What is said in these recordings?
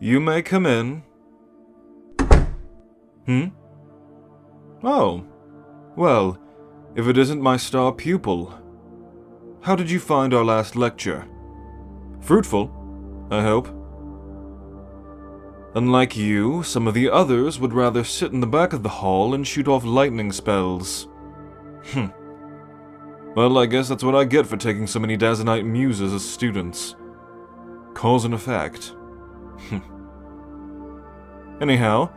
You may come in. Oh. Well, if it isn't my star pupil. How did you find our last lecture? Fruitful, I hope. Unlike you, some of the others would rather sit in the back of the hall and shoot off lightning spells. Well, I guess that's what I get for taking so many Dazzonite muses as students. Cause and effect. Anyhow,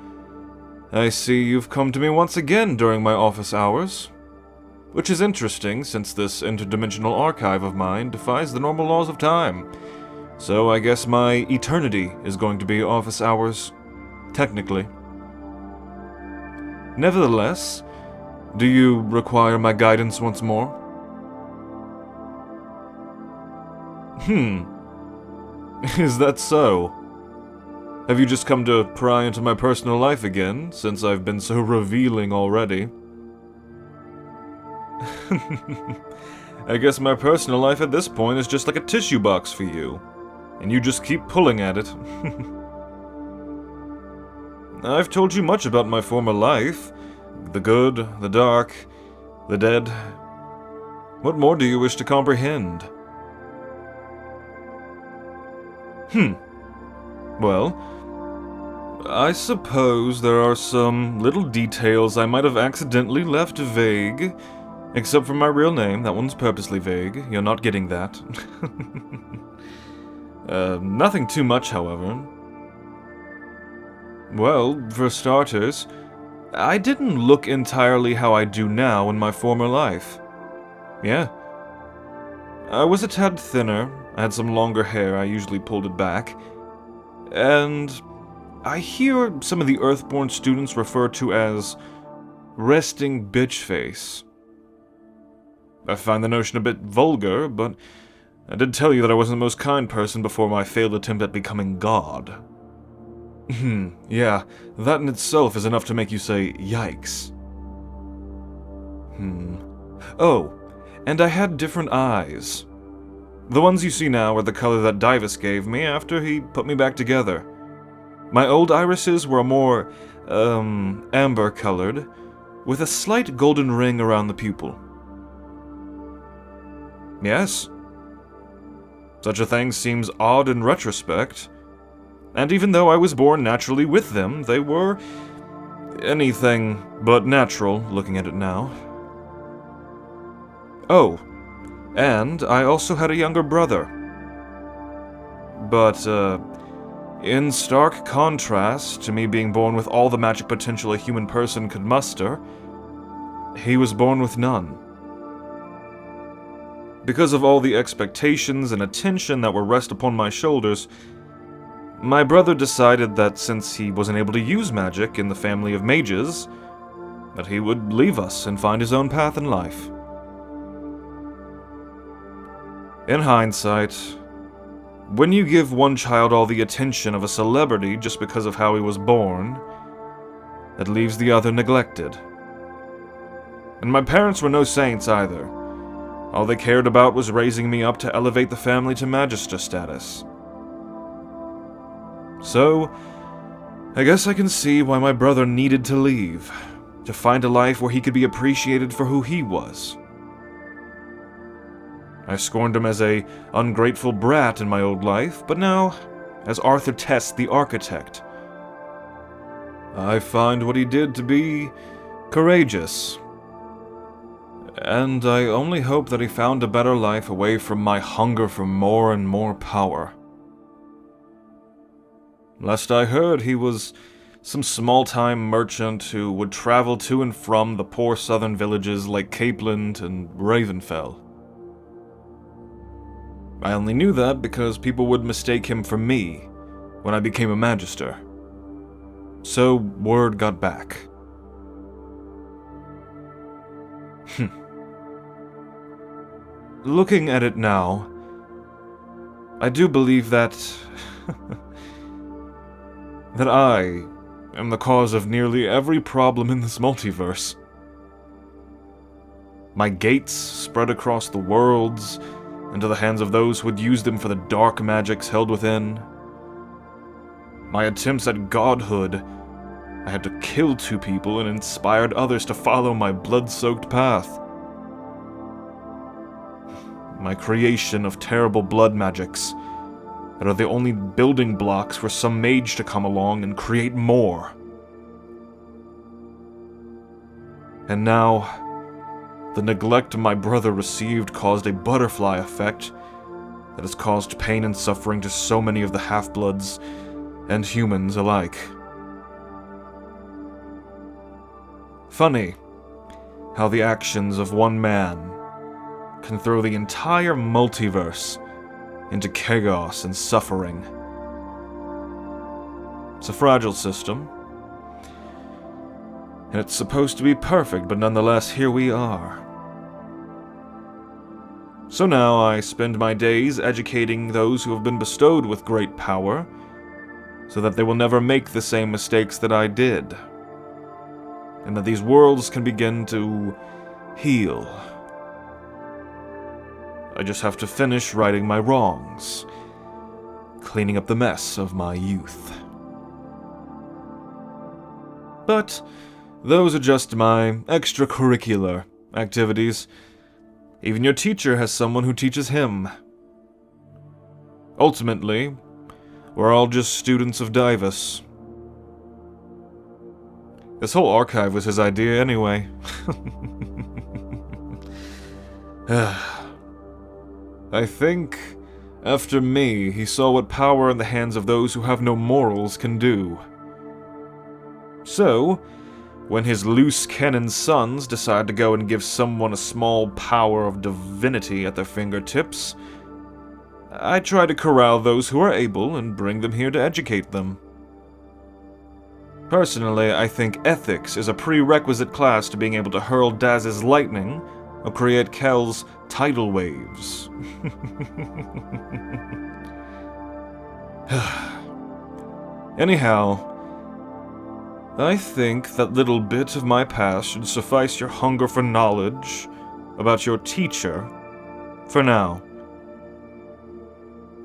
I see you've come to me once again during my office hours. Which is interesting, since this interdimensional archive of mine defies the normal laws of time. So I guess my eternity is going to be office hours, technically. Nevertheless, do you require my guidance once more? Is that so? Have you just come to pry into my personal life again, since I've been so revealing already? I guess my personal life at this point is just like a tissue box for you, and you just keep pulling at it. I've told you much about my former life, the good, the dark, the dead. What more do you wish to comprehend? Well, I suppose there are some little details I might have accidentally left vague. Except for my real name, that one's purposely vague. You're not getting that. Nothing too much, however. Well, for starters, I didn't look entirely how I do now in my former life. Yeah. I was a tad thinner, I had some longer hair, I usually pulled it back, and I hear some of the Earthborn students refer to as resting bitch face. I find the notion a bit vulgar, but I did tell you that I wasn't the most kind person before my failed attempt at becoming God. Yeah, that in itself is enough to make you say, yikes. Oh, and I had different eyes. The ones you see now are the color that Divus gave me after he put me back together. My old irises were more, amber-colored, with a slight golden ring around the pupil. Yes. Such a thing seems odd in retrospect. And even though I was born naturally with them, they were anything but natural, looking at it now. Oh, and I also had a younger brother. But, in stark contrast to me being born with all the magic potential a human person could muster, he was born with none. Because of all the expectations and attention that were rest upon my shoulders, my brother decided that since he wasn't able to use magic in the family of mages, that he would leave us and find his own path in life. In hindsight, when you give one child all the attention of a celebrity just because of how he was born, that leaves the other neglected. And my parents were no saints either. All they cared about was raising me up to elevate the family to magister status. So, I guess I can see why my brother needed to leave, to find a life where he could be appreciated for who he was. I scorned him as a ungrateful brat in my old life, but now, as Arthur Test the Architect, I find what he did to be courageous. And I only hope that he found a better life away from my hunger for more and more power. Last I heard, he was some small-time merchant who would travel to and from the poor southern villages like Capeland and Ravenfell. I only knew that because people would mistake him for me when I became a magister. So word got back. Looking at it now, I do believe that that I am the cause of nearly every problem in this multiverse. My gates spread across the worlds into the hands of those who would use them for the dark magics held within. My attempts at godhood. I had to kill 2 people and inspired others to follow my blood-soaked path. My creation of terrible blood magics that are the only building blocks for some mage to come along and create more. And now, the neglect my brother received caused a butterfly effect that has caused pain and suffering to so many of the half-bloods and humans alike. Funny how the actions of one man can throw the entire multiverse into chaos and suffering. It's a fragile system, and it's supposed to be perfect, but nonetheless, here we are. So now I spend my days educating those who have been bestowed with great power, so that they will never make the same mistakes that I did, and that these worlds can begin to heal. I just have to finish righting my wrongs, cleaning up the mess of my youth. But those are just my extracurricular activities. Even your teacher has someone who teaches him. Ultimately, we're all just students of Divus. This whole archive was his idea anyway. I think, after me, he saw what power in the hands of those who have no morals can do. So, when his loose cannon sons decide to go and give someone a small power of divinity at their fingertips, I try to corral those who are able and bring them here to educate them. Personally, I think ethics is a prerequisite class to being able to hurl Daz's lightning or create Kel's tidal waves. Anyhow, I think that little bit of my past should suffice your hunger for knowledge about your teacher for now.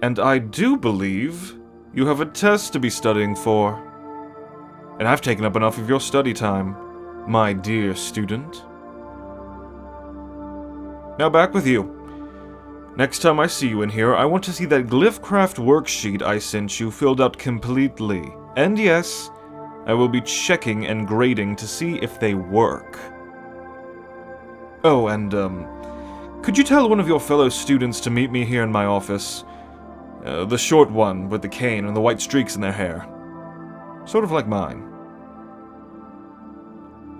And I do believe you have a test to be studying for. And I've taken up enough of your study time, my dear student. Now back with you. Next time I see you in here, I want to see that Glyphcraft worksheet I sent you filled out completely. And yes, I will be checking and grading to see if they work. Oh, and, could you tell one of your fellow students to meet me here in my office? The short one with the cane and the white streaks in their hair. Sort of like mine.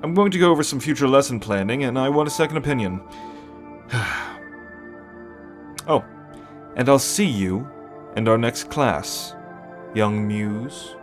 I'm going to go over some future lesson planning, and I want a second opinion. Oh, and I'll see you in our next class, young muse.